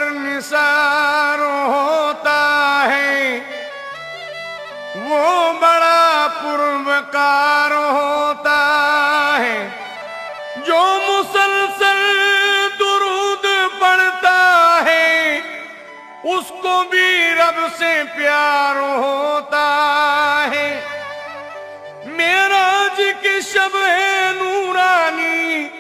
पर निसार होता है, वो बड़ा पुरवकार होता है। जो मुसलसल दुरूद पढ़ता है, उसको भी रब से प्यार होता है। मेराज की शब है नूरानी,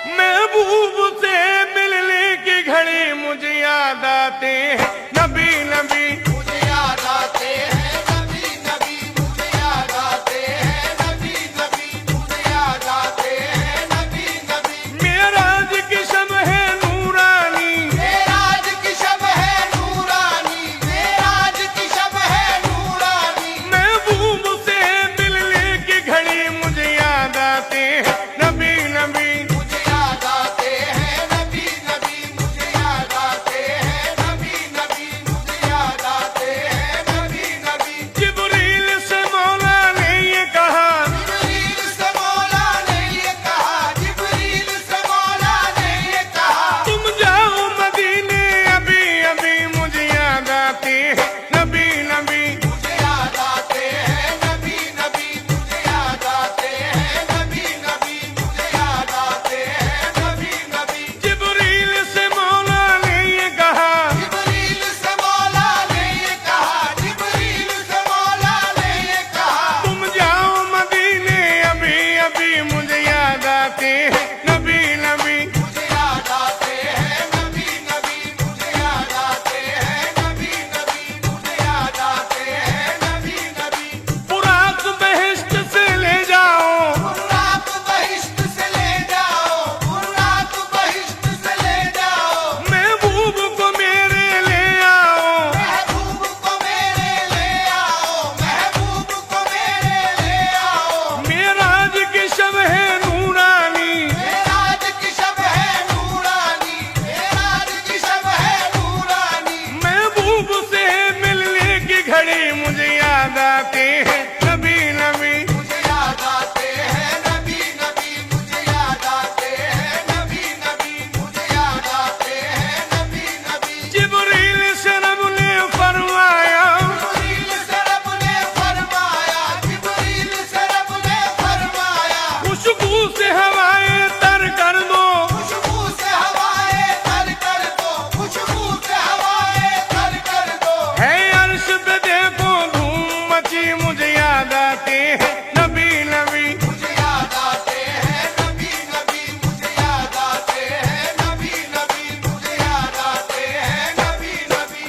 महबूब से मिलने की घड़ी मुझे याद आते हैं नबी नबी, मुझे याद आते हैं नबी नबी, मुझे याद आते हैं नबी नबी, मुझे याद आते हैं नबी नबी। मेराज की शब है नूरानी, मेराज की शब है नूरानी, मेराज की शब है नूरानी। महबूब से मिलने की घड़ी मुझे याद आते हैं नबी नबी, मुझे याद आते हैं नबी नबी, मुझे याद आते हैं नबी नबी, मुझे याद आते हैं नबी नबी। जिब्रील से मौला ने ये कहा, जिब्रील से मौला ने ये कहा, जिब्रील से मौला ने ये कहा। तुम जाओ मदीने अभी अभी मुझे याद आते हैं नबी नबी, मुझे याद आते हैं नबी नबी, मुझे याद आते हैं नबी नबी, मुझे याद आते हैं नबी नबी। जिब्रील से मौला ने ये कहा, जिब्रील से मौला ने ये कहा, जिब्रील से मौला ने ये कहा। तुम जाओ मदीने अभी अभी मुझे याद आते हैं नबी नबी। मुझे याद आते हैं नबी नबी, मुझे याद आते हैं नबी नबी, मुझे याद आते हैं नबी नबी। बुराक बहिश्त से ले जाओ, बुर्राक बहिश्त से ले जाओ, बुर्राक बहिश्त से ले जाओ। महबूब को मेरे ले आओ। महबूब को मेरे ले आओ, महबूब को मेरे ले आओ। मेराज की शब है नूरानी, मेराज की शब है नूरानी, मेराज की शब है नूरानी। महबूब से मिलने की घड़ी मुझे याद आते हैं नबी नबी। मुझे याद आते हैं नबी नबी, मुझे याद आते हैं नबी नबी, मुझे याद आते हैं नबी नबी। जिब्रील से रब ने फरमाया, जिब्रील से रब ने फरमाया, जिब्रील से रब ने फरमाया। खुशबू से हवाएं तर कर दो, खुशबू से हवाएं तर कर दो, खुशबू से हवाएं तर कर दो। है अर्श पे देखो धूम मची मुझे याद आते हैं नबी नबी। मुझे याद आते हैं नबी नबी, मुझे याद आते हैं नबी नबी, मुझे याद आते हैं नबी नबी।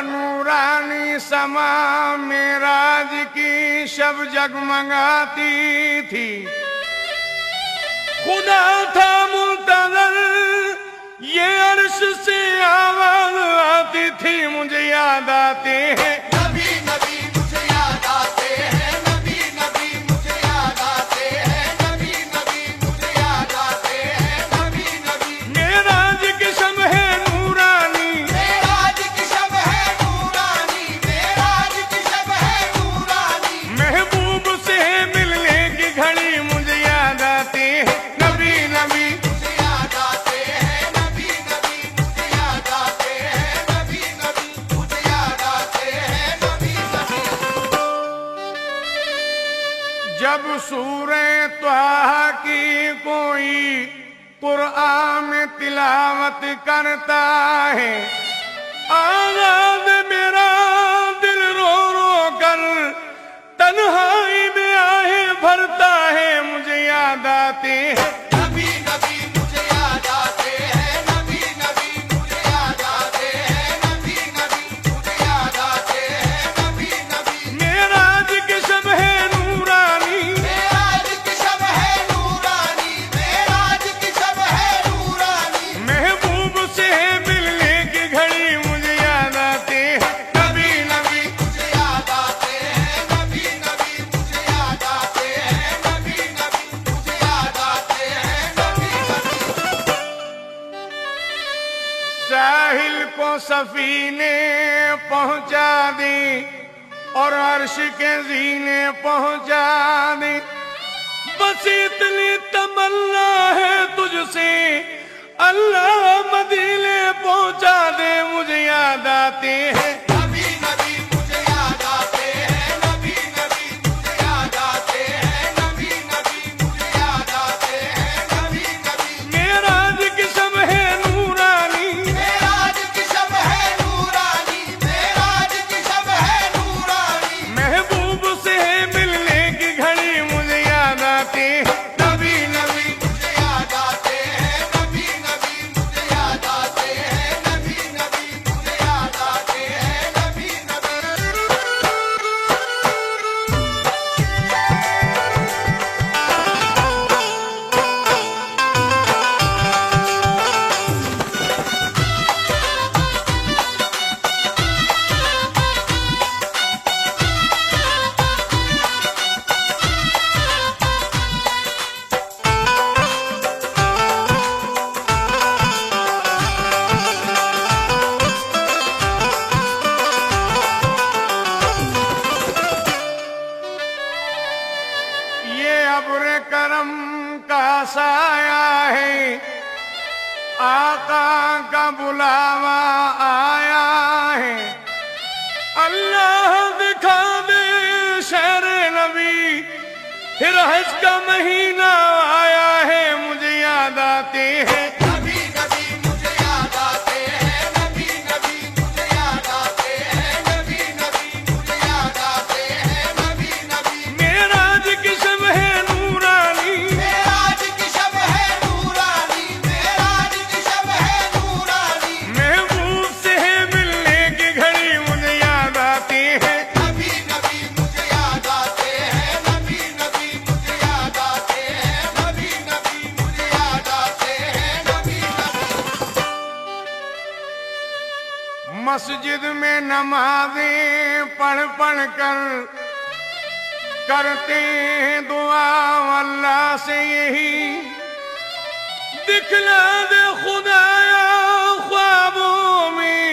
नूरानी समा मेराज की शब जगमगाती थी। खुदा था मुंतज़र, ये अर्श से आवाज आती थी मुझे याद आते हैं नबी नबी, मुझे याद आते हैं नबी नबी, मुझे याद आते हैं नबी नबी, मुझे याद आते हैं नबी नबी। मेराज की शब है नूरानी, मेराज की शब है नूरानी, मेराज की शब है नूरानी। महबूब से मिलने की घड़ी मुझे याद आते हैं नबी नबी। मुझे याद आते हैं नबी नबी, मुझे याद आते हैं नबी नबी, मुझे याद आते हैं नबी नबी। जब सूरे त्वाहा की कोई कुरआन में तिलावत करता है, आगाज मेरा दिल रो रो कर तन्हाई में आहे भरता है मुझे याद आते हैं नबी नबी, मुझे याद आते हैं नबी नबी, मुझे याद आते हैं नबी नबी, मुझे याद आते हैं नबी नबी। मेराज की शब है नूरानी, मेराज की शब है नूरानी, मेराज की शब है नूरानी। महबूब से मिलने की सफीने पहुंचा दे और अर्श के जीने पहुंचा दे। बस इतनी तमन्ना है तुझसे, अल्लाह मदीने पहुंचा दे। मुझे याद आते हैं नबी नबी मुझे याद आते हैं, नबी नबी मुझे याद आते हैं, नबी नबी मुझे याद आते हैं, नबी नबी। मेराज की शब है नूरानी, मेराज की शब है नूरानी, मेराज की शब है नूरानी। महबूब से मिलने की घड़ी मुझे याद आते हैं। नबी नबी मुझे याद आते हैं, नबी नबी मुझे याद आते हैं, नबी नबी मुझे याद आते हैं, नबी नबी। ये अब्र करम का साया है, आका का बुलावा आया है। अल्लाह दिखा दे शहर नबी, फिर हज का महीना आया है। मुझे याद आते हैं नबी नबी मुझे याद आते हैं, नबी नबी मुझे याद आते हैं, नबी नबी मुझे याद आते हैं, नबी नबी। मेराज की शब है नूरानी, मेराज की शब है नूरानी, मेराज की शब है नूरानी। महबूब से मिलने की घड़ी मुझे याद आती है। नबी नबी मुझे याद आते हैं, नबी नबी मुझे याद आते हैं, नबी नबी मुझे याद आते हैं, नबी नबी। मस्जिद में नमाजें पढ़ पढ़ कर करते हैं दुआ अल्लाह से यही। दिखला दे खुदाया ख्वाबों में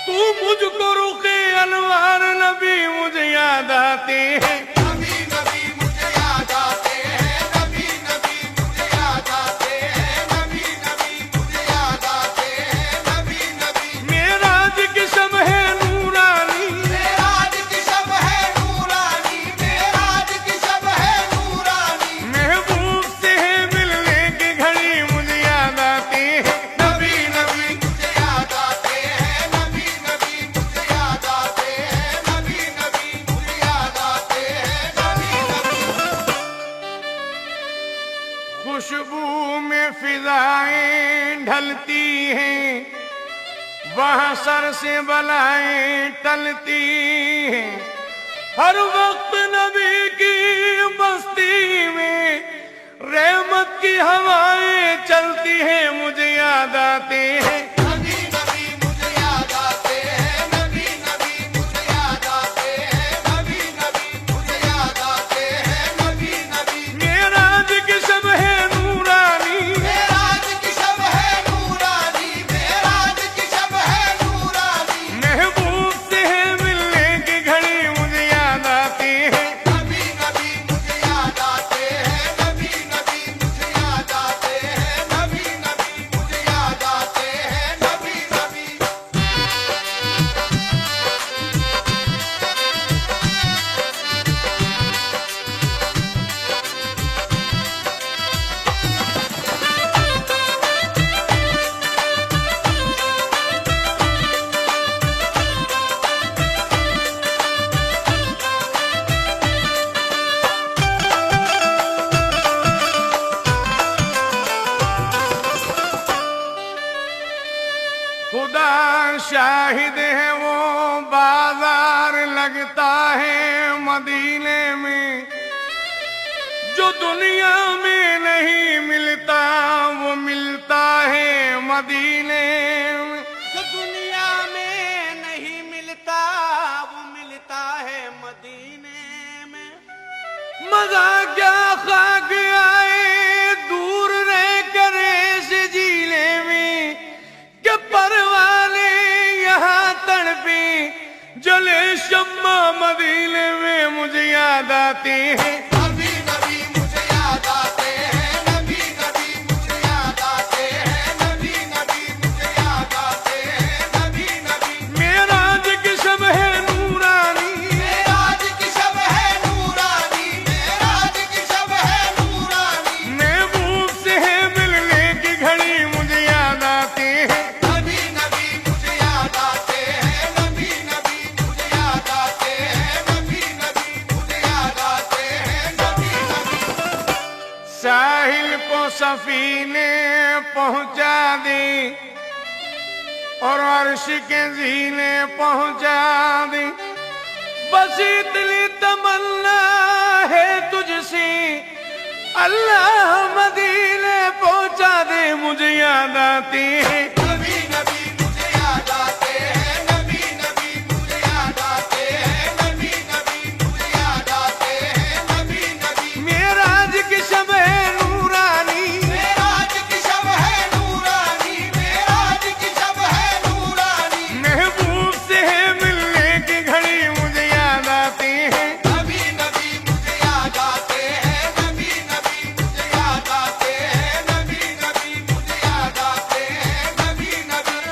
तू मुझको रुखे अनवार। नबी मुझे याद आते हैं, नबी नबी मुझे याद आते हैं, नबी नबी मुझे याद आते हैं, नबी नबी मुझे याद आते हैं, नबी नबी। मेराज की शब है नूरानी, मेराज की शब है नूरानी, मेराज की शब है नूरानी। महबूब से मिलने की घड़ी मुझे याद आती है। नबी नबी मुझे याद आते हैं, नबी नबी मुझे याद आते हैं, नबी नबी मुझे याद आते हैं, नबी नबी। खुशबू में फिजाएं ढलती हैं, वहाँ सर से बलाएं टलती हैं। हर वक्त नबी की बस्ती में रहमत की हवाएं चलती हैं। मुझे याद आते हैं नबी नबी मुझे याद आते हैं, नबी नबी मुझे याद आते हैं, नबी नबी मुझे याद आते हैं, नबी नबी। मेराज की शब है नूरानी, मेराज की शब है नूरानी, मेराज की शब है नूरानी। महबूब से मिलने की घड़ी मुझे याद आती है। नबी नबी मुझे याद आते हैं, नबी नबी मुझे याद आते हैं, नबी नबी मुझे याद आते हैं, नबी नबी। खुदा शाहिद है वो बाजार लगता है मदीने में, जो दुनिया में नहीं मिलता वो मिलता है मदीने में। जो दुनिया में नहीं मिलता वो मिलता है मदीने में। मजा क्या खाक आए दूर रह कर इस जिले में, कि परवाने आते हैं। नबी नबी मुझे याद आते हैं, नबी नबी मुझे याद आते हैं, नबी नबी मुझे याद आते हैं, नबी नबी। मेराज की शब है नूरानी, मेराज की शब है नूरानी, मेराज की शब है नूरानी। महबूब से है मिलने की घड़ी मुझे याद आते हैं। नबी नबी मुझे याद आते हैं, नबी नबी मुझे याद आते हैं, नबी नबी मुझे याद आते हैं, नबी नबी। साहिल को सफीने पहुंचा दे और अर्श के जीने पहुंचा दे, बस इतनी तमन्ना है तुझसे, अल्लाह मदीने पहुंचा दे मुझे याद आते हैं। नबी नबी मुझे याद आते हैं, नबी नबी मुझे याद आते हैं, नबी नबी मुझे याद आते हैं, नबी नबी। मेराज की शब है नूरानी, मेराज की शब है नूरानी, मेराज की शब है नूरानी। महबूब से है मिलने की घड़ी मुझे याद आते हैं। नबी नबी मुझे याद आते हैं, नबी नबी मुझे याद आते हैं, नबी नबी मुझे याद आते हैं, नबी नबी।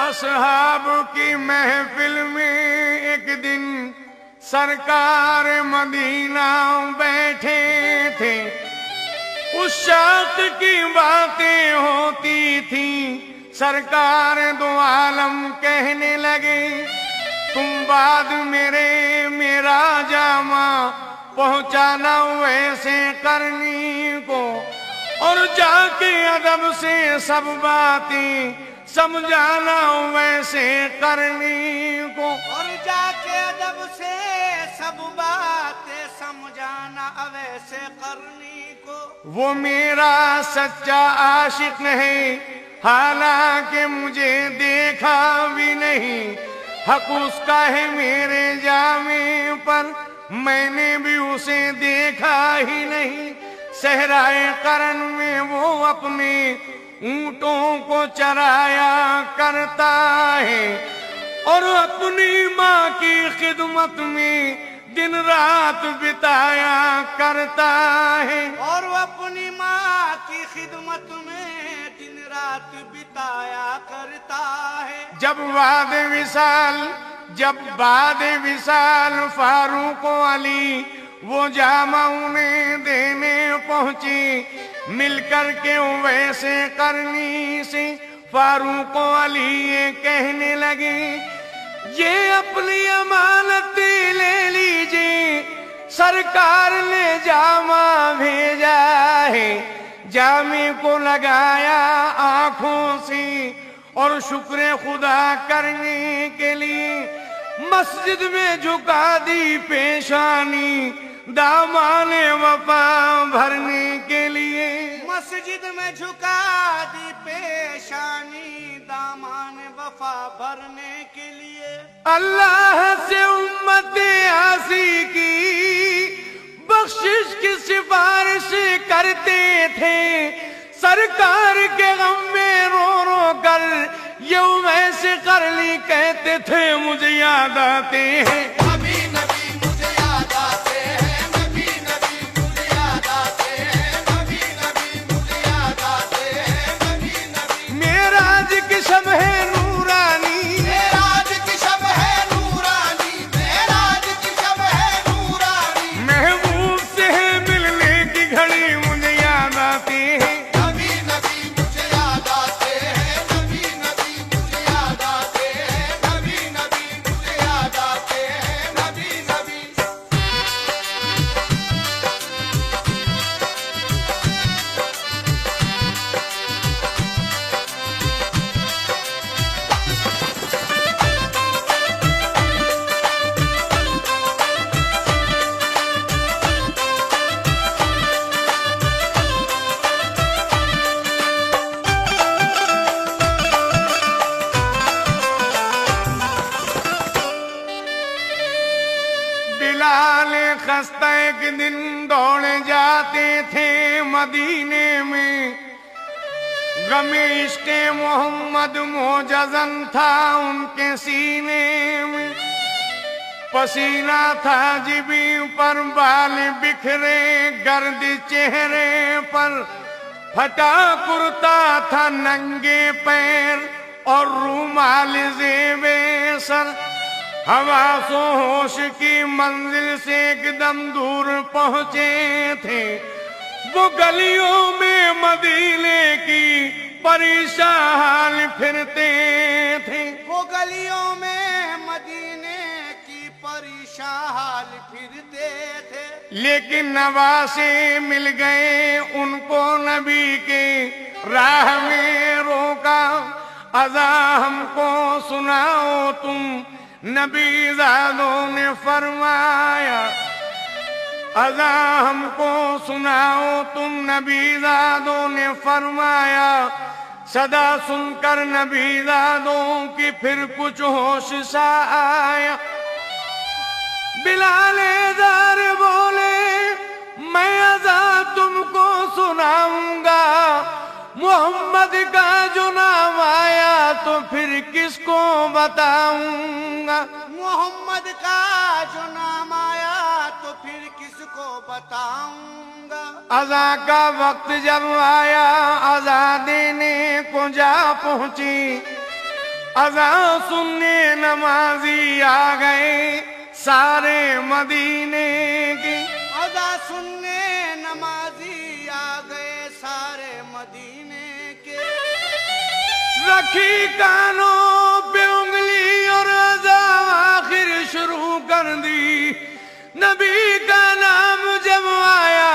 असहाब की महफिल में एक दिन सरकार मदीना बैठे थे, उस शाख की बातें होती थी, सरकार दो आलम कहने लगे, तुम बाद मेरा जामा पहुंचाना वैसे करनी को, और जाके अदब से सब बातें समझाना वैसे करनी को। और जाके अदब से सब बातें समझाना अवैसे करनी को। वो मेरा सच्चा आशिक है, हालांकि मुझे देखा भी नहीं, हक उसका है मेरे जामे पर, मैंने भी उसे देखा ही नहीं। सहराए करन में वो अपने ऊंटों को चराया करता है, और अपनी माँ की खिदमत में दिन रात बिताया करता है। और वो अपनी माँ की खिदमत में दिन रात बिताया करता है। जब बाद विसाल फारूक अली वो जामा उन्हें देने पहुंची, मिलकर के वैसे करनी से फारूक अली ये कहने लगे, ये अपनी अमानत ले लीजिए, सरकार ने जामा भेजा है। जामे को लगाया आंखों से और शुक्र खुदा करने के लिए मस्जिद में झुका दी पेशानी, दामाने वफा भरने के लिए। मस्जिद में झुका दी पेशानी, दामान वफा भरने के लिए। अल्लाह से उम्मत आसी की बख्शिश की सिफारिश करते थे, सरकार के गम में रो रो कर यूं ऐसे कर ली कहते थे मुझे याद आते हैं। नबी नबी मुझे याद आते हैं, नबी नबी मुझे याद आते हैं, नबी नबी मुझे याद आते हैं, नबी नबी। मेराज की शब है नूरानी, मेराज की शब है नूरानी, मेराज की शब है नूरानी। महबूब से है मिलने की घड़ी मुझे याद आती है। नबी नबी मुझे याद आते हैं, नबी नबी मुझे याद आते हैं, नबी नबी मुझे याद आते हैं, नबी नबी। बिलाल खस्ता एक दिन दौड़ जाते थे मदीने में। गमे इश्क़े मोहम्मद मोजज़न था उनके सीने में। पसीना था जिबी पर, बाल बिखरे गर्द चेहरे पर। फटा कुर्ता था नंगे पैर और रूमाल ज़ेबे सर। हवासो होश की मंजिल से एकदम दूर पहुंचे थे। वो गलियों में मदीने की परेशान हाल फिरते थे। वो गलियों में मदीने की परेशान हाल फिरते थे। लेकिन नवासे मिल गए उनको नबी के राह में रोका। अज़ा हमको सुनाओ तुम, नबीज़ादों ने फरमाया। अज़ा हमको सुनाओ तुम, नबीज़ादों ने फरमाया। सदा सुनकर नबीज़ादों की फिर कुछ होश सा आया। बिलाल ज़ार बोले, मैं अज़ा तुमको सुनाऊंगा। मोहम्मद का जो नाम आया तो फिर किसको बताऊंगा। मोहम्मद का जो नाम आया तो फिर किसको बताऊंगा। अज़ा का वक्त जब आया, अज़ा देने को जा पहुंची। अज़ा सुनने नमाजी आ गए सारे मदीने के। अज़ा सुनने नमाजी आ गए सारे मदीने के। रखी कानों पे उंगली और अज़ा आखिर शुरू कर दी। नबी का नाम जब आया,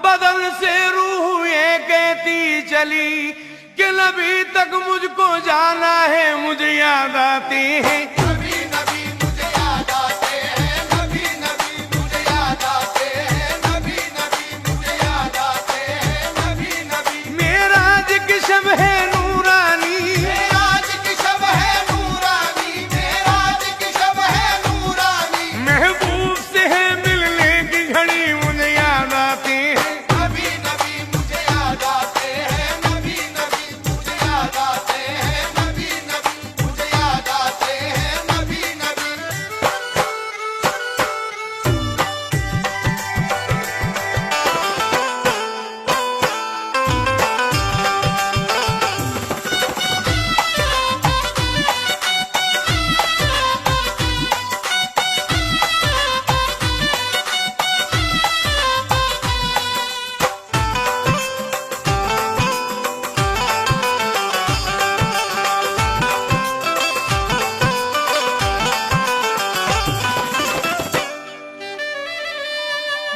बदन से रूह ये कहती चली कि नबी तक मुझको जाना है। मुझे याद आते हैं नबी नबी मुझे याद आते हैं। नबी नबी मुझे याद आते हैं। नबी नबी मुझे याद आते हैं। नबी नबी मेराज की शब है नूरानी। मेराज की शब है नूरानी। मेराज की शब है नूरानी। महबूब से है मिलने की घड़ी मुझे याद आते हैं। नबी नबी मुझे याद आते हैं। नबी नबी मुझे याद आते हैं। नबी नबी मुझे याद आते हैं। नबी नबी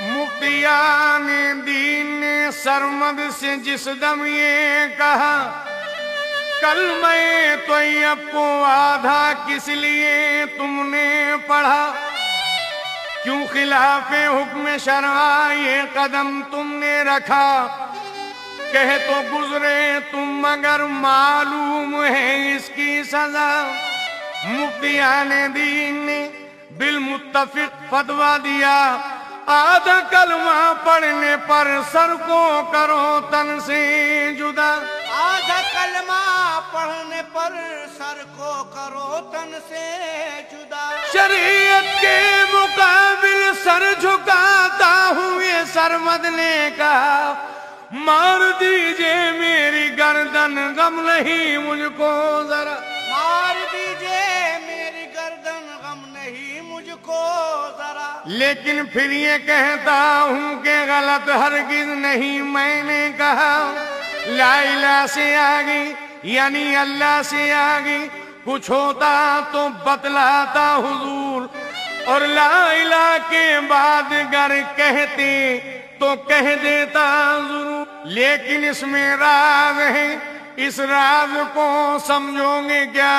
मुफ्तियाने दीन ने सरमद से जिस दम ये कहा, कल मैं तैयब को आधा किस लिए तुमने पढ़ा। क्यों खिलाफे हुक्म शरआ ये कदम तुमने रखा। कह तो गुजरे तुम मगर मालूम है इसकी सजा। मुफ्तियाने दीन ने बिल मुत्तफिक फतवा दिया, आधा कलमा पढ़ने पर सर को करो तन से जुदा। आधा कलमा पढ़ने पर सर को करो तन से जुदा। शरीयत के मुकाबिल सर झुकाता हूँ ये सरमद ने कहा। मार दीजिए मेरी गर्दन, गम नहीं मुझको जरा। मार दीजिए मेरी गर्दन, गम नहीं मुझको जरा। लेकिन फिर ये कहता हूँ कि गलत हरगिज नहीं मैंने कहा। ला इलाहा से आगे यानी अल्लाह से आगे कुछ होता तो बतलाता हुजूर, और ला इलाहा के बाद गर कहते तो कह देता जरूर। लेकिन इसमें राज है, इस राज को समझोगे क्या।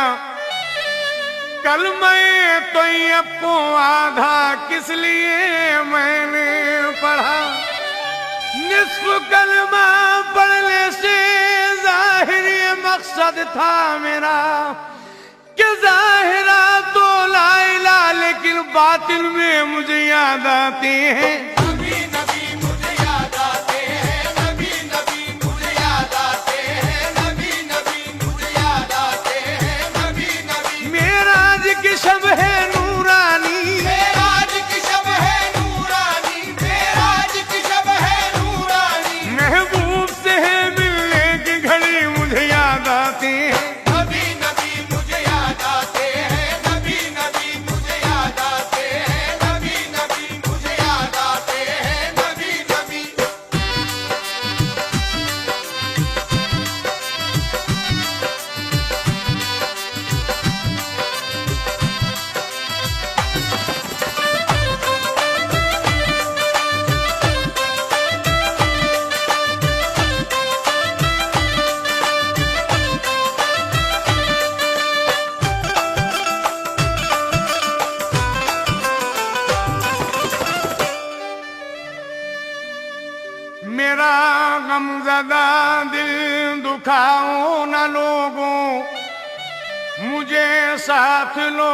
कल मैं तैयब को आधा किस लिए मैंने पढ़ा। निस्फ कलमा पढ़ने से जाहिर ये मकसद था मेरा कि जाहिरा तो ला इलाहा लेकिन बात बातिल में मुझे याद आते हैं। नबी नबी मुझे याद आते हैं, नबी नबी मुझे याद आते हैं, नबी नबी मुझे याद आते हैं, नबी नबी। मेराज की शब है नूरानी, मेराज की शब है नूरानी, मेराज की शब है नूरानी। महबूब से है मिलने की घड़ी मुझे याद आते हैं। नबी नबी मुझे याद आते हैं, नबी नबी मुझे याद आते हैं, नबी नबी मुझे याद आते हैं, नबी नबी। मेरा गमज़दा दिल दुखाओ न लोगों, मुझे साथ लो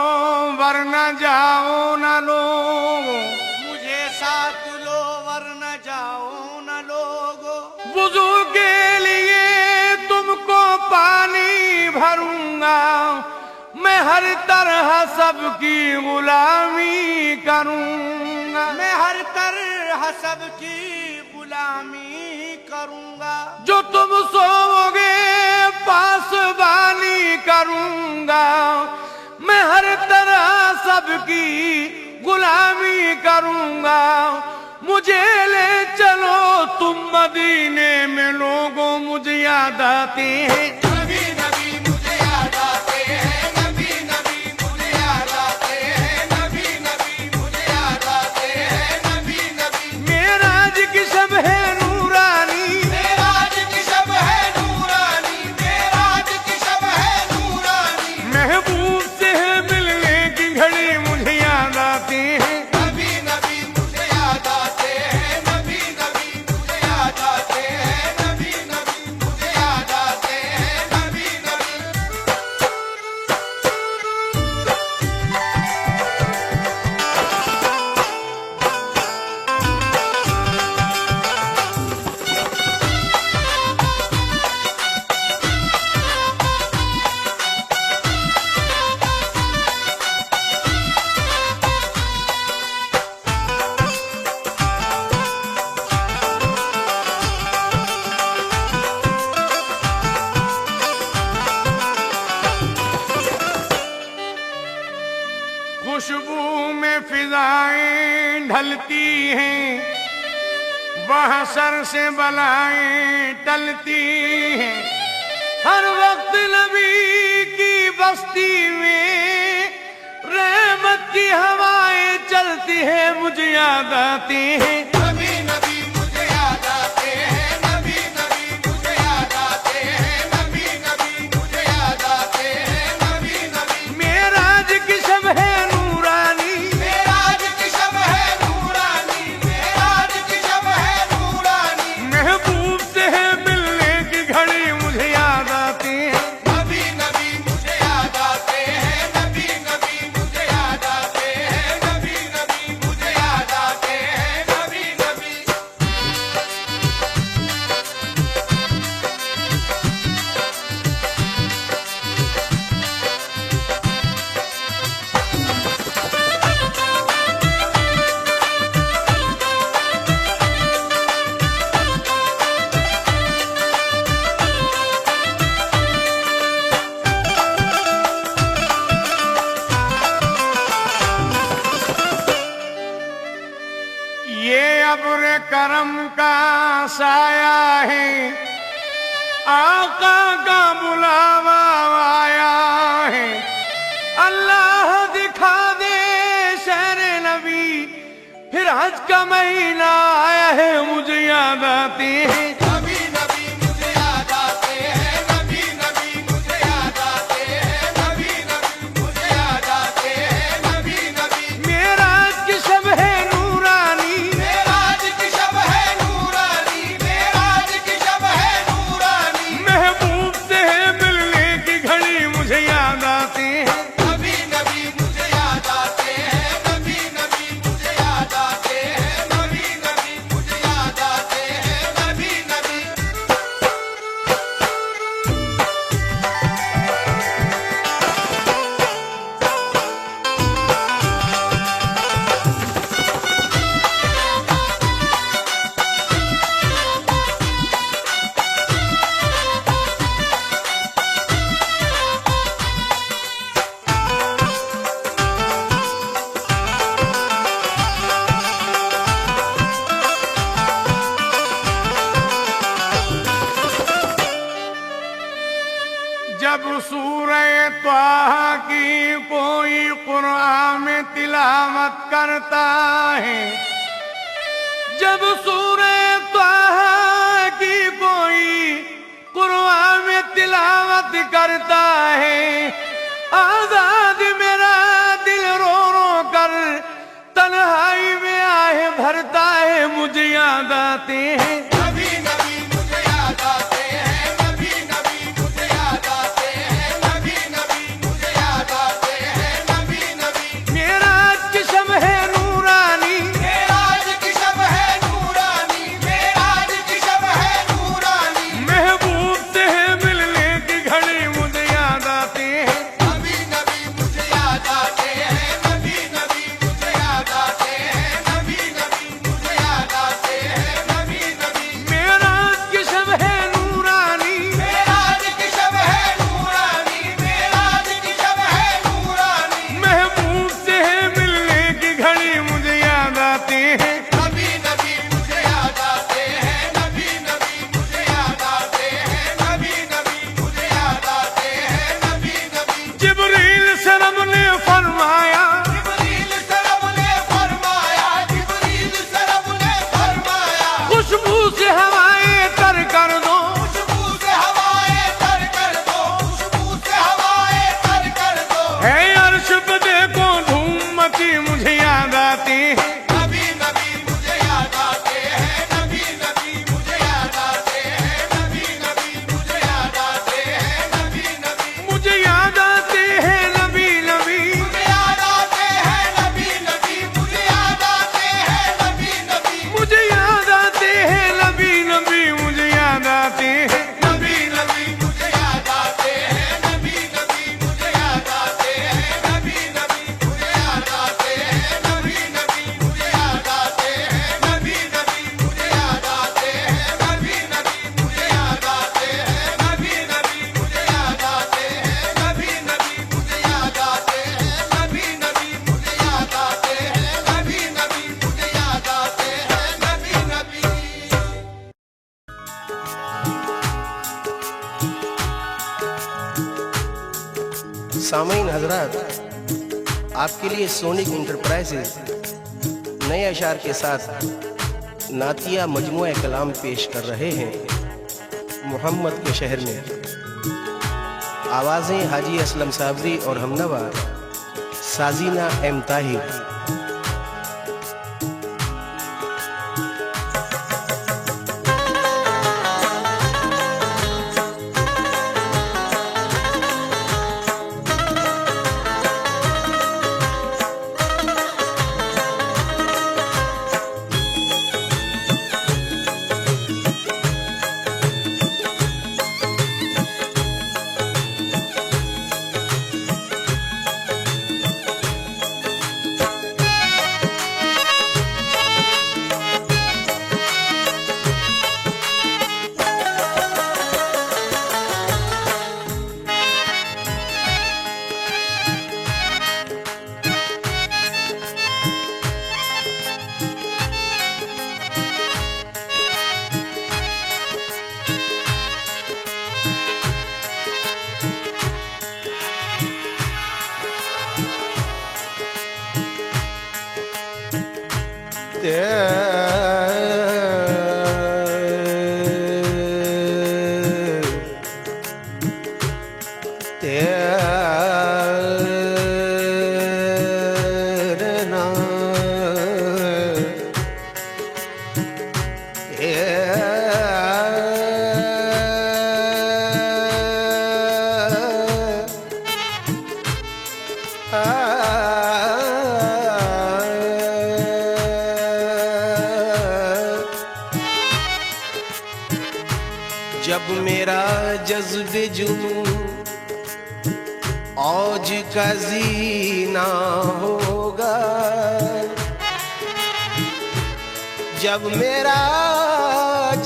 वरना जाओ न लोगो। मुझे साथ लो वरना जाओ न लोगो। वुज़ू के लिए तुमको पानी भरूंगा, मैं हर तरह सबकी गुलामी करूंगा। मैं हर तरह सबकी गुलामी करूंगा। जो तुम सोओगे पासबानी करूंगा, मैं हर तरह सबकी गुलामी करूंगा। मुझे ले चलो तुम मदीने में लोगों, मुझे याद आते हैं। नबी नबी मुझे याद आते हैं, नबी नबी मुझे याद आते हैं, नबी नबी मुझे याद आते हैं, नबी नबी। मेराज की शब है नूरानी, मेराज की शब है नूरानी, मेराज की शब है नूरानी। महबूब से है मिलने की घड़ी मुझे याद आते हैं। नबी नबी मुझे याद आते हैं, नबी नबी मुझे याद आते हैं, नबी नबी मुझे याद आते हैं, नबी नबी। खुशबू में फिजाएं ढलती हैं, वहाँ सर से बलाएं टलती हैं। हर वक्त नबी की बस्ती में रहमत की हवाएं चलती हैं, मुझे याद आती हैं। नबी नबी मुझे याद आते हैं, नबी नबी मुझे याद आते हैं, नबी नबी मुझे याद आते हैं, नबी नबी। मेराज की शब है नूरानी, मेराज की शब है नूरानी, मेराज की शब है नूरानी। महबूब से है मिलने की घड़ी मुझे याद आती है। नबी नबी मुझे याद आते हैं, नबी नबी मुझे याद आते हैं, नबी नबी मुझे याद आते हैं, नबी नबी। ये अब्र करम का साया है, आका का बुलावा आया है। अल्लाह दिखा दे शहर नबी, फिर हज का महीना आया है, मुझे याद आते हैं। नबी नबी मुझे याद आते हैं, नबी नबी मुझे याद आते हैं, नबी नबी मुझे याद आते हैं, नबी नबी। मेराज की शब है नूरानी, मेराज की शब है नूरानी, मेराज की शब है नूरानी। महबूब से है मिलने की घड़ी मुझे याद आते हैं। नबी नबी मुझे याद आते हैं, नबी में तिलावत करता है। जब सूरे ताहा की कोई कुरान में तिलावत करता है, आजाद मेरा दिल रो रो कर तन्हाई में आहे भरता है। मुझे याद आते हैं नबी नबी मुझे याद आते हैं, नबी नबी मुझे याद आते हैं, नबी नबी मुझे याद आते हैं, नबी नबी। मेराज की शब है नूरानी, मेराज की शब है नूरानी, मेराज की शब है नूरानी। महबूब से है मिलने की घड़ी मुझे याद आते हैं। नबी नबी मुझे याद आते हैं, नबी नबी मुझे याद आते हैं, नबी नबी मुझे याद आते हैं, नबी नबी। मेराज की शब है नूरानी, मेराज की शब है नूरानी, मेराज की शब है नूरानी। महबूब से है मिलने की घड़ी मुझे याद आते हैं। नबी नबी मुझे याद आते हैं, नबी नबी मुझे याद आते हैं, नबी नबी मुझे याद आते हैं, नबी नबी। जिब्रील से रब ने फरमाया, जिब्रील से रब ने फरमाया, जिब्रील से रब ने फरमाया। खुशबू से हवाएं तर कर दो, खुशबू से हवाएं तर कर दो, खुशबू से हवाएं तर कर दो। है अर्श पे देखो धूम मची मुझे याद आते हैं। नबी नबी मुझे याद आते हैं, नबी नबी मुझे याद आते हैं, नबी नबी मुझे याद आते हैं, नबी नबी। मुझे याद आते हैं नबी नबी, मुझे याद आते हैं, नबी नबी मुझे याद आते हैं, नबी नबी। मुझे याद आते हैं नबी नबी, मुझे याद आते हैं। नबी नबी मुझे याद आते हैं, नबी नबी मुझे याद आते हैं, नबी नबी मुझे याद आते हैं, नबी नबी मुझे याद आते हैं, नबी नबी मुझे याद आते हैं, नबी नबी मुझे याद आते हैं, नबी नबी मुझे याद आते हैं, नबी नबी मुझे याद आते हैं, नबी नबी मुझे याद आते हैं, नबी नबी मुझे याद आते हैं, नबी नबी। सामीन हजरात, आपके लिए सोनिक इंटरप्राइजेज नए अशार के साथ नातिया मजमुआ कलाम पेश कर रहे हैं। मोहम्मद के शहर में आवाज़ें हाजी असलम साबरी और हमनवा साजीना एम ताहिर। जब मेरा जज्बे जुनून औज का जीना होगा, जब मेरा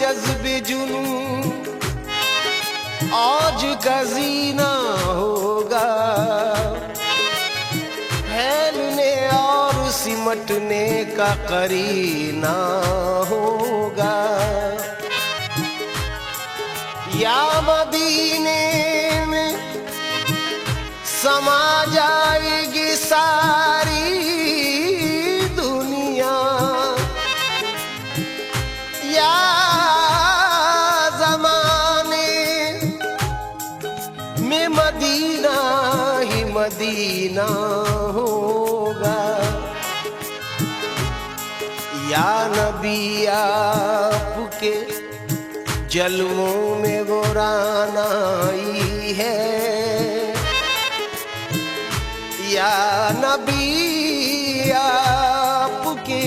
जज्बे जुनून औज का जीना होगा, फैलने और सिमटने का करीना होगा। या मदीने में समा जाएगी सारी जीना होगा। या नबी आपके जलवों में वो रानाई है, या नबी आपके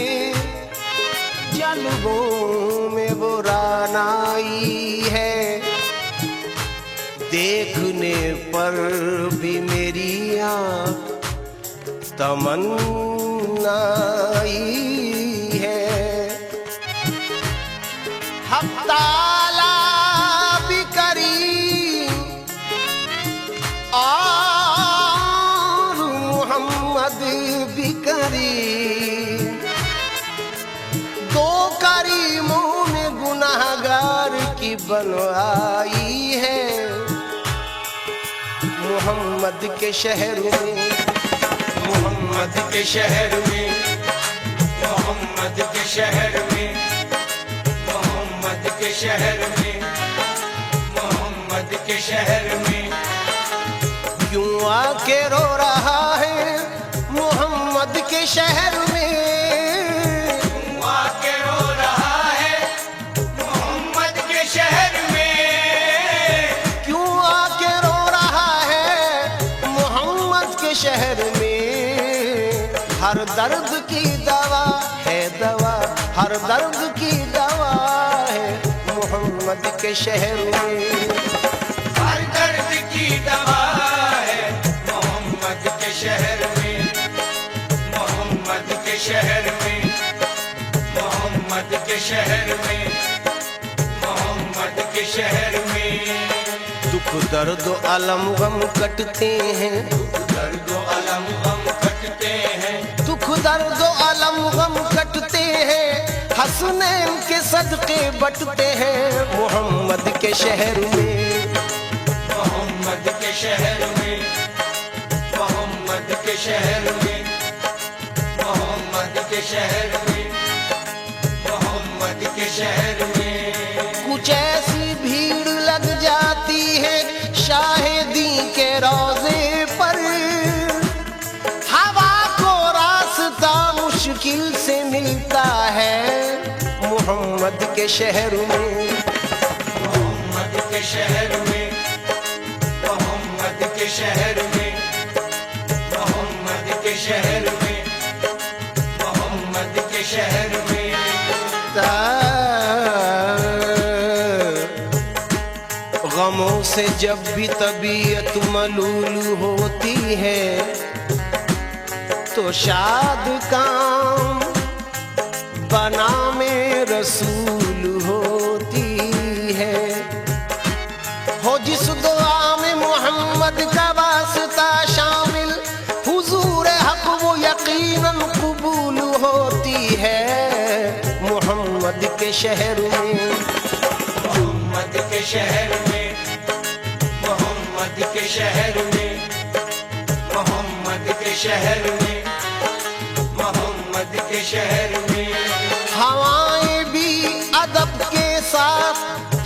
जलवों में वो रानाई है। देखने पर भी मेरी आँख तमन्नाई है। हक ताला भी करीम और मोहम्मद भी करीम, दो करीमों ने गुनाहगार की बनवाई है। मोहम्मद के शहर में, मोहम्मद के शहर में, मोहम्मद के शहर में, मोहम्मद के शहर में, मोहम्मद के शहर में क्यों आके रो रहा है मोहम्मद के शहर में। क्यों आके रो रहा है मोहम्मद के शहर में। क्यों आके रो रहा है मोहम्मद के शहर में। हर दर्द की दवा है दवा, हर दर्द की दवा है मोहम्मद के शहर में। हर दर्द की दवा है मोहम्मद के शहर में, मोहम्मद के शहर में, मोहम्मद के शहर में, मोहम्मद के शहर में दुख दर्द अलम गम कटते हैं, दर्द अलम गम कटते हैं, दुख दर्द अलम गम कटते हैं। हसनैन के सदके बटते हैं मोहम्मद के शहर में। मोहम्मद के शहर में, मोहम्मद के शहर में, मोहम्मद के शहर में, मोहम्मद के शहर में कुछ ऐसी भीड़ लग जाती है शाहिदी के रोजे पर, हवा को रास्ता मुश्किल से मिलता है मोहम्मद के शहर में। मोहम्मद के शहर में, मोहम्मद के शहर में, मोहम्मद के शहर में, मोहम्मद के शहर में गमों से जब भी तबीयत मलूल होती है तो शाद काम बना में रसूल होती है। हो जिस दुआ में मोहम्मद का वास्ता शामिल, हुजूर हक वो यकीनन कबूल होती है मोहम्मद के शहर में। मोहम्मद के शहर में, मोहम्मद के शहर में, मोहम्मद के शहर में, मोहम्मद के शहर में हवाएं भी अदब के साथ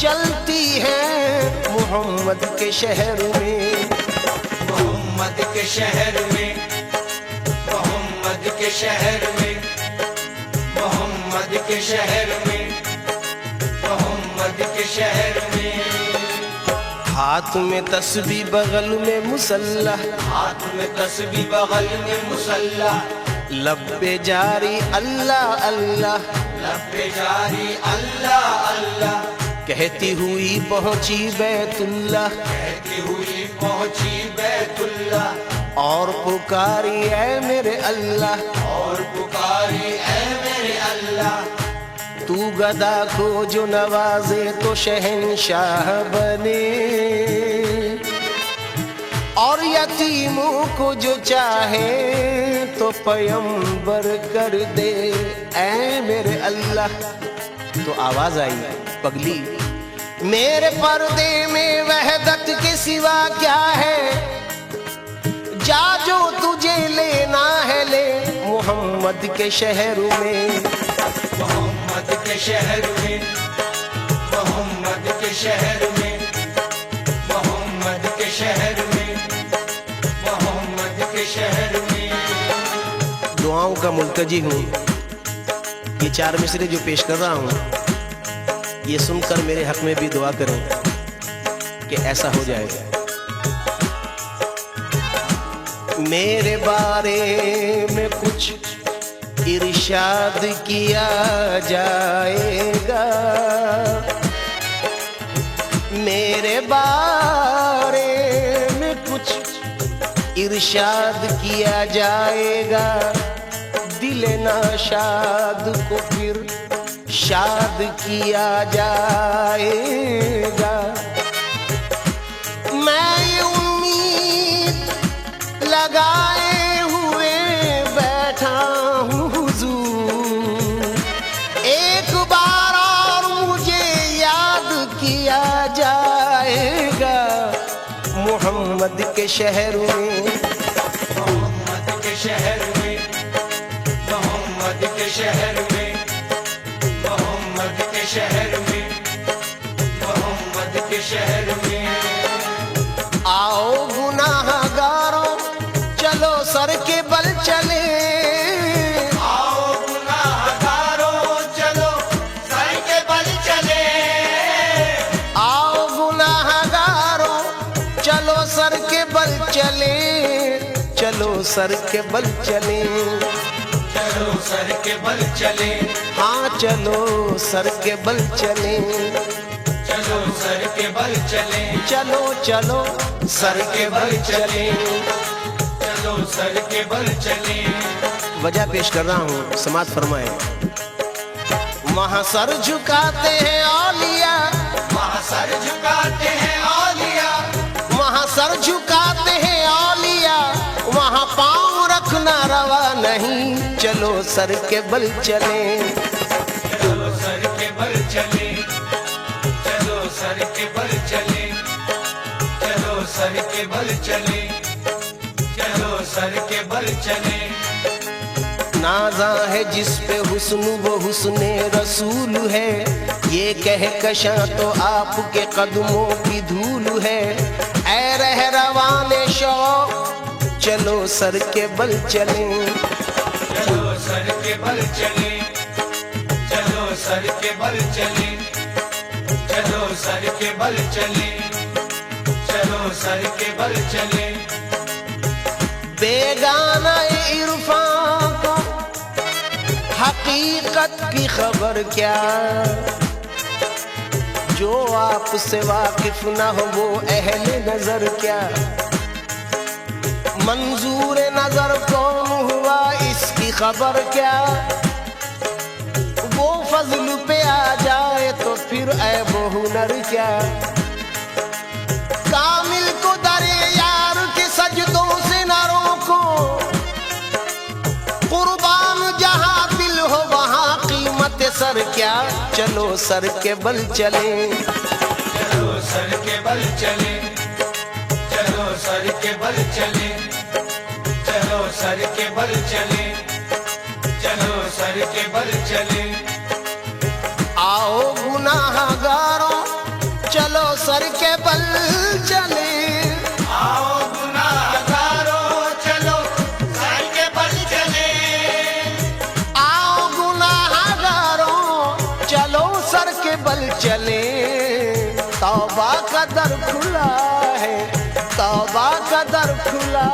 चलती हैं मोहम्मद के शहर में। मोहम्मद के शहर में, मोहम्मद के शहर में, मोहम्मद के शहर में, मोहम्मद के शहर में हाथ में तस्बीह बगल में मुसल्ला, हाथ में तस्बीह बगल में मुसल्ला, लब पे जारी अल्लाह अल्लाह, लब पे जारी अल्लाह अल्लाह कहती हुई पहुंची बैतुल्लाह, कहती हुई पहुंची बैतुल्लाह और पुकारी ऐ मेरे अल्लाह, और पुकारी ऐ मेरे अल्लाह तू गदा को जो नवाजे तो शहंशाह बने, और यतीमों को जो चाहे तो पैगंबर कर दे ऐ मेरे अल्लाह। तो आवाज आई पगली मेरे पर्दे में वहदत के सिवा क्या है, जा जो तुझे लेना है ले मोहम्मद के शहर में। मोहम्मद के शहर में, मोहम्मद के शहर में, मोहम्मद के शहर में, मोहम्मद के शहर दुआओं का मुल्तजी हूँ। ये 4 मिसरे जो पेश कर रहा हूँ, ये सुनकर मेरे हक में भी दुआ करें कि ऐसा हो जाए। मेरे बारे में कुछ इरशाद किया जाएगा, मेरे बारे में कुछ इरशाद किया जाएगा। दिल नाशाद को फिर शाद किया जाएगा। मैं ये उम्मीद लगाए हुए बैठा हूँ हुजूर, एक बार और मुझे याद किया जाएगा। मोहम्मद के शहर में, मोहम्मद के शहर में, मोहम्मद के शहर में, मोहम्मद के शहर में, मोहम्मद के शहर में। आओ गुनाहगारों चलो सर के बल चले, आओ गुनाहगारों चलो सर के बल चले, आओ गुनाहगारों चलो सर के बल चले, चलो सर के बल चले, चलो सर के बल चले, हाँ चलो सर के बल चले, चलो सर के बल चले, चलो चलो सर के बल चले। चलो सर के बल चले। वजह पेश कर रहा हूँ, समात फरमाए। वहाँ सर झुकाते हैं औलिया, वहाँ सर झुकाते हैं औलिया, वहाँ सर झुकाते हैं औलिया, वहाँ पाँव रखना रवा नहीं। चलो सर के बल चले, चलो सर के बल चले, चलो सर के बल चले, चलो सर के बल चले, चलो सर के बल चले। नाजा है जिस पे हुस्न वो हुस्ने रसूल है, ये कह कशा तो आपके कदमों की धूल है। ऐ रह रवाने शौक चलो सर के बल चले, चलो सर के बल चले, चलो सर के बल चले, चलो सर के बल चले, चलो सर के बल चले। बेगाना इरफान को हकीकत की खबर क्या, जो आपसे वाकिफ ना हो वो अहले नजर क्या। मंजूर नजर कौन हुआ इसकी खबर क्या, वो फजल पे आ जाए तो फिर ऐब हुनर क्या। कामिल को दरे यार के सजदों से न रोको, कुर्बान जहां दिल हो वहां कीमत सर क्या। चलो सर के बल चले, चलो सर के बल चले, चलो सर के बल चले, चलो सर के बल चले, चलो सर के बल चले। आओ गुनाहगारों चलो सर के बल चले, आओ गुनाहगारों चलो सर के बल चले, आओ गुनाहगारों चलो सर के बल चले। तौबा का दर खुला है, तौबा का दर खुला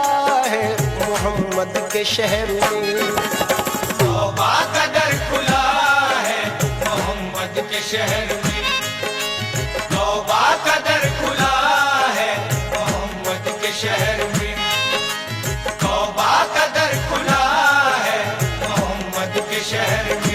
है मोहम्मद के शहर में। तौबा का दर खुला है मोहम्मद के शहर में, तौबा का दर खुला है मोहम्मद के शहर में, तौबा का दर खुला है मोहम्मद के शहर में।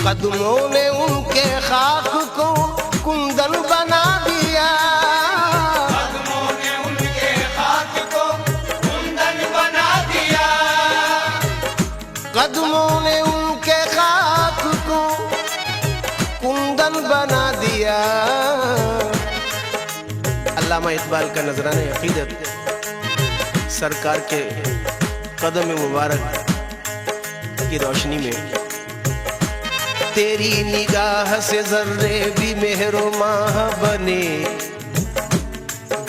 कदमों ने उनके खाक को कुंदन बना दिया, अल्लामा इकबाल का नजराना अकीदत सरकार के कदम मुबारक की रोशनी में। तेरी निगाह से जर्रे भी मेहरो माह बने,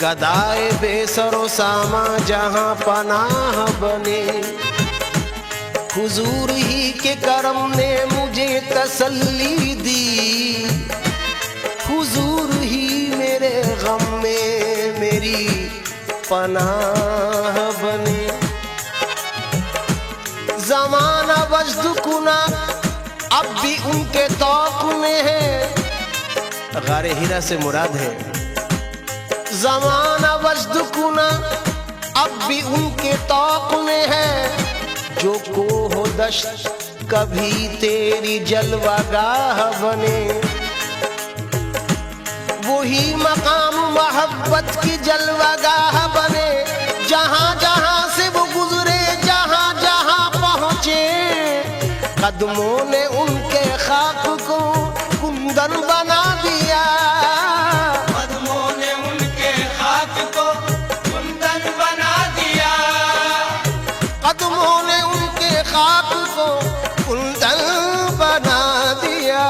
गदाए बेसरो सामा जहां पनाह बने। हुजूर ही के करम ने मुझे तसल्ली दी, हुजूर ही मेरे गम में मेरी पनाह बने। जमाना वजद कुना अब भी उनके तौक में है। गारे हीरा से मुराद है जमाना वजद कुना अब भी उनके तौक में है। जो को हो दश्त कभी तेरी जलवागाह बने, वही मकाम मोहब्बत की जलवागाह बने। जहां जहां से वो गुजरे जहां जहां पहुंचे, कदमों ने उनके खाक को कुंदन बना दिया, कदमों ने उनके खाक को कुंदन बना दिया, कदमों ने उनके खाक को कुंदन बना दिया।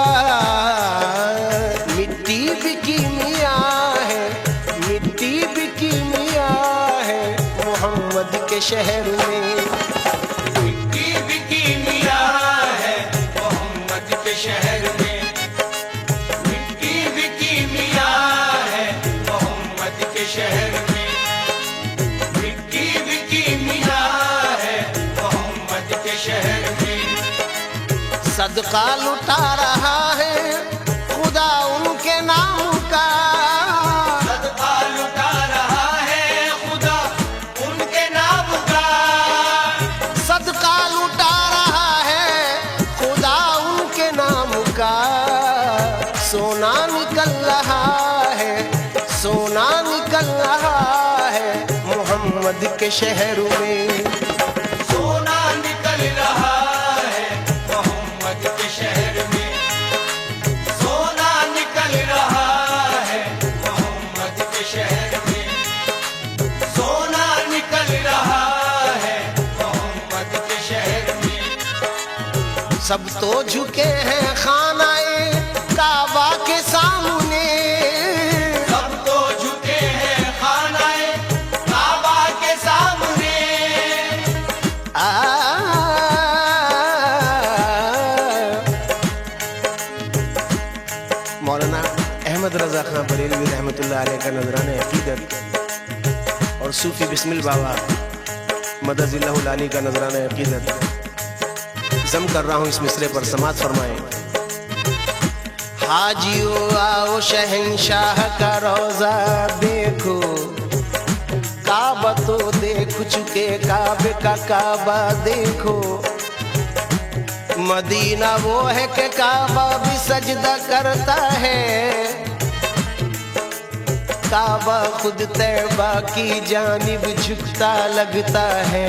मिट्टी भी कीमिया है, मिट्टी भी कीमिया है मोहम्मद के शहर में। मिट्टी भी कीमिया है मोहम्मद के शहर में, मिट्टी भी कीमिया है मोहम्मद के शहर में, मिट्टी भी कीमिया है मोहम्मद के शहर में। सदका लुटा रहा है खुदा उनके नाम का, सदका लुटा रहा है खुदा उनके नाम का, सदका लुटा रहा है खुदा उनके नाम का। सोना निकल रहा है, सोना निकल रहा है मोहम्मद के शहर में। सोना निकल रहा है मोहम्मद के शहर में, सोना निकल रहा है मोहम्मद के शहर में, सोना निकल रहा है मोहम्मद के शहर में। सब तो झुके हैं खानाए काबा के सामने, सब तो झुके हैं खानाए काबा के सामने। मौलाना अहमद रजा खां बरेलवी रहमतुल्लाह अलैह का नजराना अकीदत और सूफी बिस्मिल बाबा मदजिल्लाहुल आली का नजराना अकीदत जम कर रहा हूँ इस मिसरे पर, समात फरमाए। हाजियो आओ शहंशाह का रोजा देखो, काबा तो देख चुके काबे का काबा देखो। मदीना वो है कि काबा भी सजदा करता है, काबा खुद तैबा की जानिब झुकता लगता है।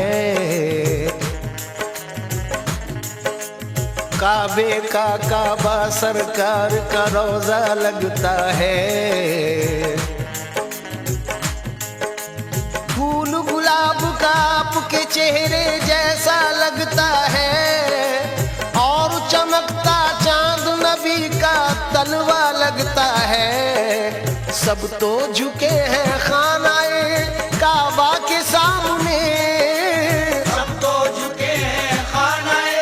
काबे का काबा सरकार का रोजा लगता है। फूल गुलाब का आपके चेहरे जैसा लगता है, और चमकता चांद नबी का तलवा लगता है। सब तो झुके हैं खानाए काबा के सामने, सब तो झुके हैं खानाए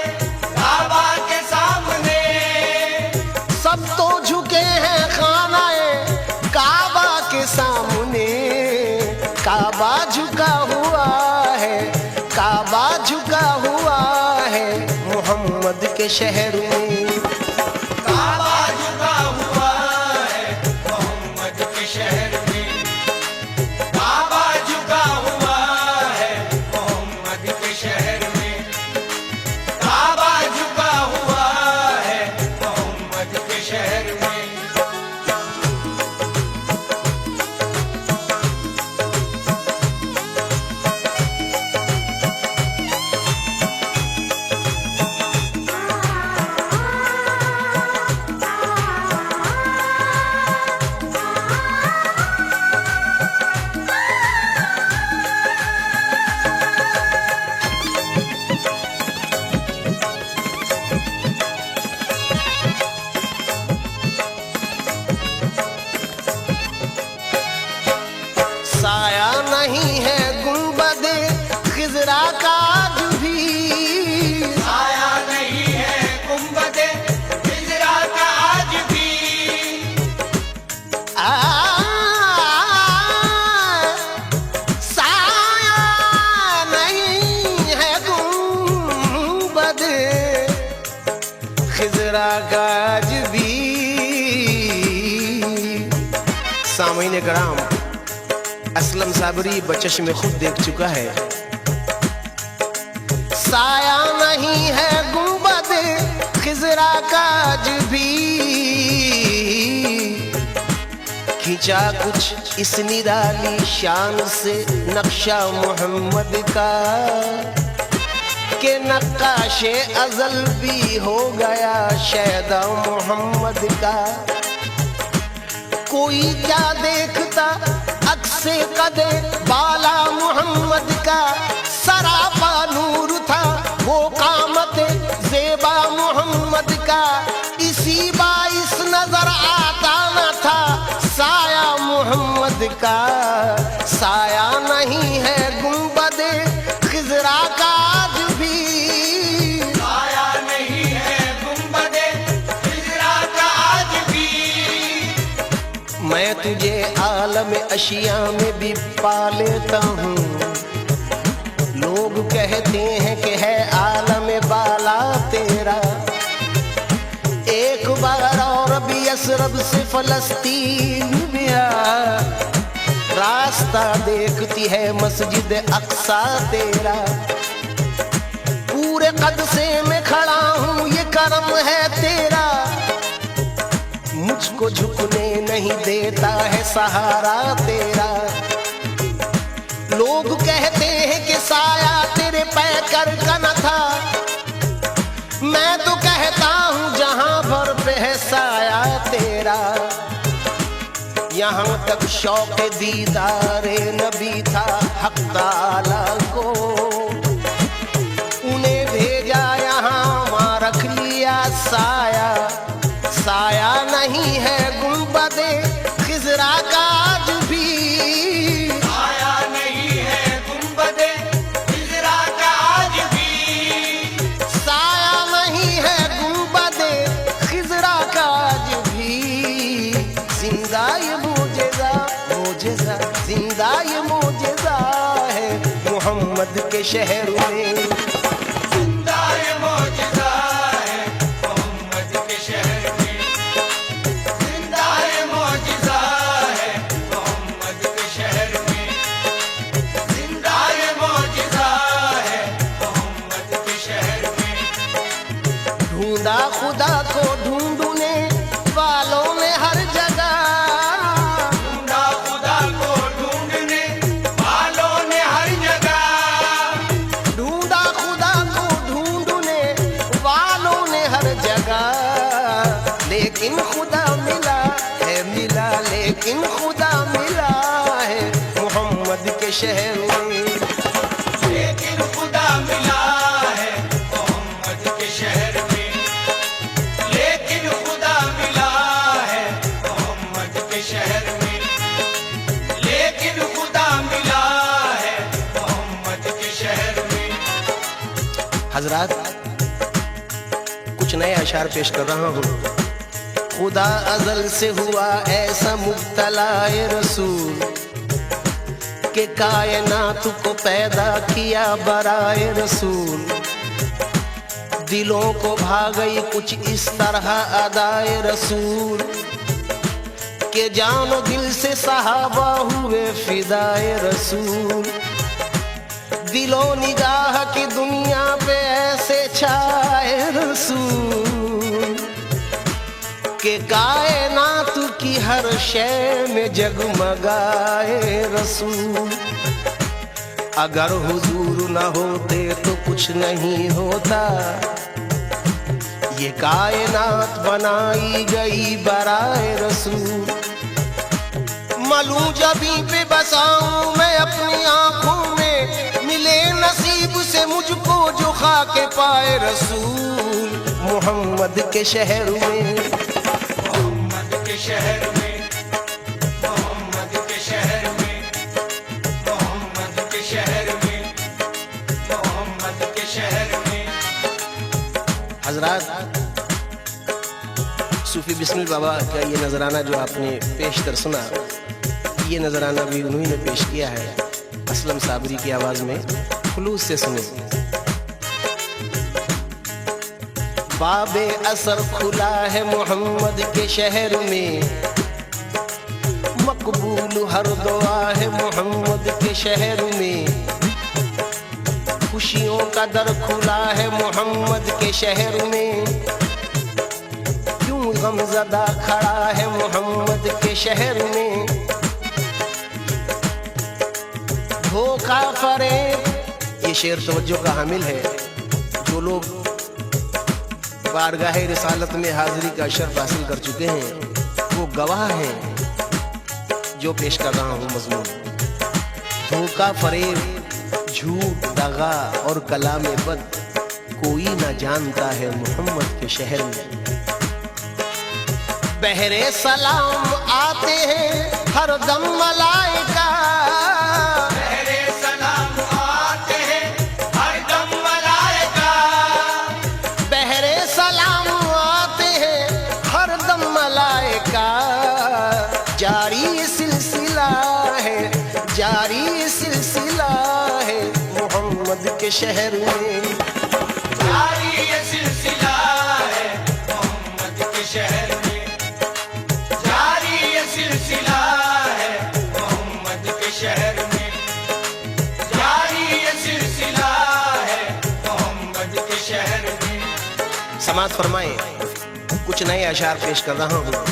काबा के सामने, सब तो झुके हैं खानाए काबा के सामने। काबा झुका हुआ है, काबा झुका हुआ है मोहम्मद के शहर में। काबा झुका हुआ है मोहम्मद के शहर में, काबा झुका हुआ है मोहम्मद के शहर में, काबा झुका हुआ है मोहम्मद के शहर में। नहीं है गुंबदे खिजरा का आज भी, साया नहीं है गुंबदे खिजरा का आज भी। साया नहीं है गुंबदे खिजरा का आज भी। सामईन कराम, असलम साबरी बचश में खुद देख चुका है। साया नहीं है गुंबद खिजरा का आज भी, खींचा कुछ इस निराली शान से नक्शा मोहम्मद का, के नक्काशे अजल भी हो गया शैदा मोहम्मद का। कोई क्या देखता अक्से कदे बाला मोहम्मद का, सरापा नूर था वो कामते ज़ेबा मोहम्मद का। इसी बाइस नजर आता न था साया मोहम्मद का। साया नहीं है गुंबदे खिजरा का आज भी, साया नहीं है गुंबदे खिजरा का आज भी। मैं तुझे आलम अशिया में भी पा लेता हूँ। लोग कहते हैं कि है आलम बाला तेरा। एक बार और भी यसरब से फलस्तीन में आ, रास्ता देखती है मस्जिद अक्सा तेरा। पूरे कद से मैं खड़ा हूँ ये करम है तेरा, मुझको झुकने नहीं देता है सहारा तेरा। लोग कहते हैं कि साया तेरे पैकर का न था, मैं तो कहता हूँ जहां भर पे है साया तेरा। यहाँ तक शौक दीदारे नबी था हक ताला को, उन्हें भेजा यहाँ वहाँ रख लिया साया। साया नहीं है गुंबदे खिजरा का आज भी, साया नहीं है गुंबदे खिजरा का आज भी। साया नहीं है गुंबदे खिजरा का आज भी। जिंदा ये मोजेज़ा मोजेज़ा, जिंदा ये मोजेज़ा है मोहम्मद के शहर में। जिंदा ये मौजज़ा है मोहम्मद के शहर में। जिंदा ये मौजज़ा है मोहम्मद के शहर में। जिंदा ये मौजज़ा है मोहम्मद के शहर में। ढूंढा खुदा को ढूंढने वालों ने हर जगह, ढूंढा खुदा को ढूंढने वालों ने हर जगह। ढूंढा खुदा को ढूंढने वालों ने हर जगह। लेकिन खुदा मिला है मिला, लेकिन खुदा मिला है मोहम्मद के शहर में। लेकिन खुदा मिला है मोहम्मद के शहर में। लेकिन खुदा मिला है मोहम्मद के शहर में। लेकिन खुदा मिला है मोहम्मद के शहर में। हजरात, कुछ नए अशार पेश कर रहा हूँ। खुदा अजल से हुआ ऐसा मुब्तला रसूल, के कायनात को पैदा किया बराए रसूल। दिलों को भा गई कुछ इस तरह अदाए रसूल, के जानो दिल से सहाबा हुए फिदाए रसूल। दिलो निगाह की दुनिया पे ऐसे छाए रसूल, के कायनात की हर शय में जगमगाए रसूल। अगर हुजूर न होते तो कुछ नहीं होता, ये कायनात बनाई गई बराए रसूल। मलूं जबी पे बसाऊं मैं अपनी आंखों में, मिले नसीब से मुझको जो खाके पाए रसूल। मोहम्मद के शहर में, मोहम्मद के शहर में, मोहम्मद के शहर में, मोहम्मद हजरात, सूफी बिस्मिल बाबा का ये नजराना जो आपने पेशतर सुना, ये नजराना भी उन्हीं ने पेश किया है असलम साबरी की आवाज में। खुलूस से सुने। बाबे असर खुला है मोहम्मद के शहर में, मकबूल हर दुआ है मोहम्मद के शहर में, खुशियों का दर खुला है मोहम्मद के शहर में, क्यों गमज़दा खड़ा है मोहम्मद के शहर में, धोखा फरेब। ये शेर तवज्जो का हामिल है। जो लोग बारगाह रिसालत में हाजिरी का शर्फ हासिल कर चुके हैं वो गवाह हैं जो पेश कर रहा हूँ मजमून। धोखा फरेब, झूठ, दगा और कलाम बद कोई ना जानता है मोहम्मद के शहर में। बहरे सलाम आते हैं हर दम मलाइका, बहरे सलाम आते हैं हर दम मलाइका, बहरे सलाम आते हैं हर दम मलाइका, जारी सिलसिला है, जारी सिलसिला है मोहम्मद के शहर में, जारी ये सिलसिला है मोहम्मद के शहर में, जारी ये सिलसिला है मोहम्मद के शहर में, जारी ये सिलसिला है मोहम्मद के शहर में। समात फरमाए। कुछ नए अशार पेश कर रहा हूँ।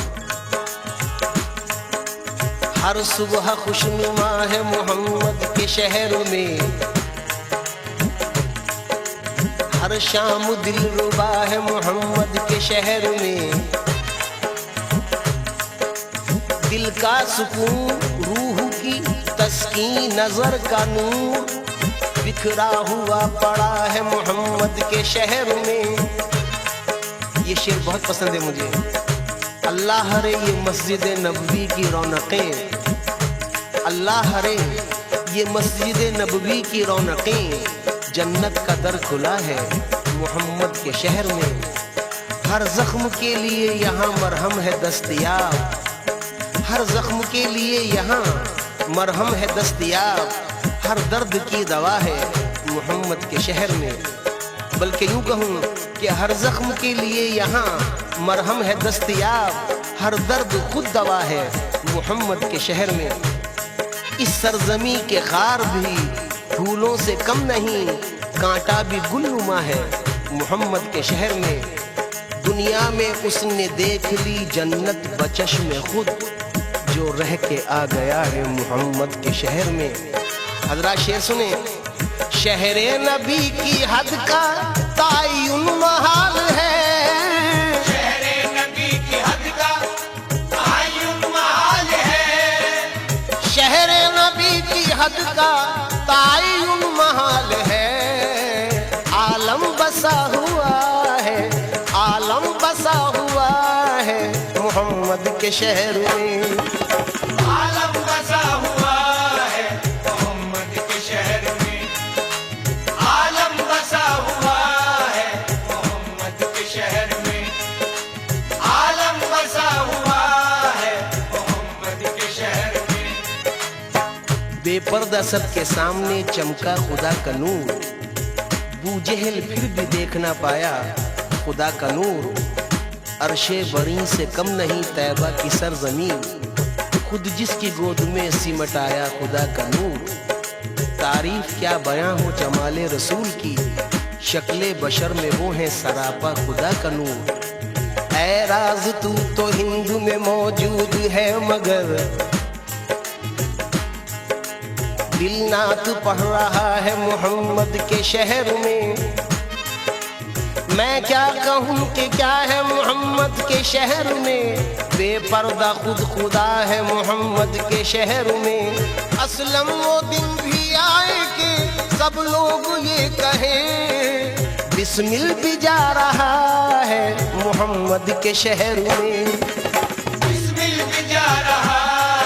हर सुबह खुशनुमा है मोहम्मद के शहर में, हर शाम दिल रुबा है मोहम्मद के शहर में, दिल का सुकून, रूह की तस्कीन, नजर का नूर बिखरा हुआ पड़ा है मोहम्मद के शहर में। ये शेर बहुत पसंद है मुझे। अल्लाह रे ये मस्जिद नबवी की रौनकें, अल्लाह रे ये मस्जिद नबवी की रौनकें, जन्नत का दर खुला है मोहम्मद के शहर में। हर जख्म के लिए यहाँ मरहम है दस्तयाब, हर जख्म के लिए यहाँ मरहम है दस्तयाब, हर दर्द की दवा है मोहम्मद के शहर में। बल्कि यूँ कहूँ कि हर जख्म के लिए यहाँ मरहम है दस्तयाब, हर दर्द खुद दवा है मोहम्मद के शहर में। इस सरजमी के खार भी फूलों से कम नहीं, कांटा भी गुलनुमा है मोहम्मद के शहर में। दुनिया में उसने देख ली जन्नत बचश्म खुद, जो रह के आ गया है मोहम्मद के शहर में। हजरात शेर सुने। शहरे नबी की हद का तायुन महाल है, शहरे नबी की हद का तायुन महाल है, शहरे नबी की हद का तायुन महाल है, आलम बसा हुआ है, आलम बसा हुआ है मोहम्मद के शहर में। आलम बसा हुआ है मोहम्मद के शहर में, आलम बसा हुआ है मोहम्मद के शहर में, आलम बसा हुआ है मोहम्मद के शहर में। बेपर्दा सबके सामने चमका खुदा का नूर, बूजहल फिर भी देख ना पाया खुदा का नूर। अर्शे बरी से कम नहीं तैबा की सरजमीन, खुद जिसकी गोद में सिमट आया खुदा का नूर। तारीफ क्या बयां हो जमाले रसूल की, शक्ले बशर में वो है सरापा खुदा का नूर। ऐ राज तू तो हिंदू में मौजूद है मगर दिल नात पढ़ रहा है मोहम्मद के शहर में। मैं क्या कहूँ कि क्या है मोहम्मद के शहर में, बेपर्दा खुद खुदा है मोहम्मद के शहर में। असलम वो दिन भी आए कि सब लोग ये कहें बिस्मिल भी जा रहा है मोहम्मद के शहर में। बिस्मिल भी जा रहा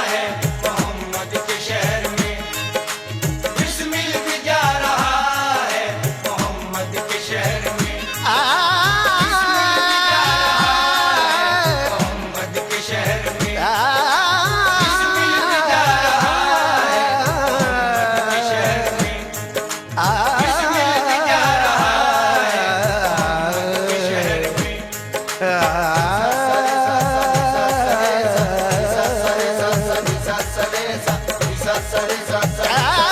है मोहम्मद के शहर में, बिस्मिल भी जा रहा है मोहम्मद के शहर में, बिस्मिल सा रे सा सा सा रे सा सा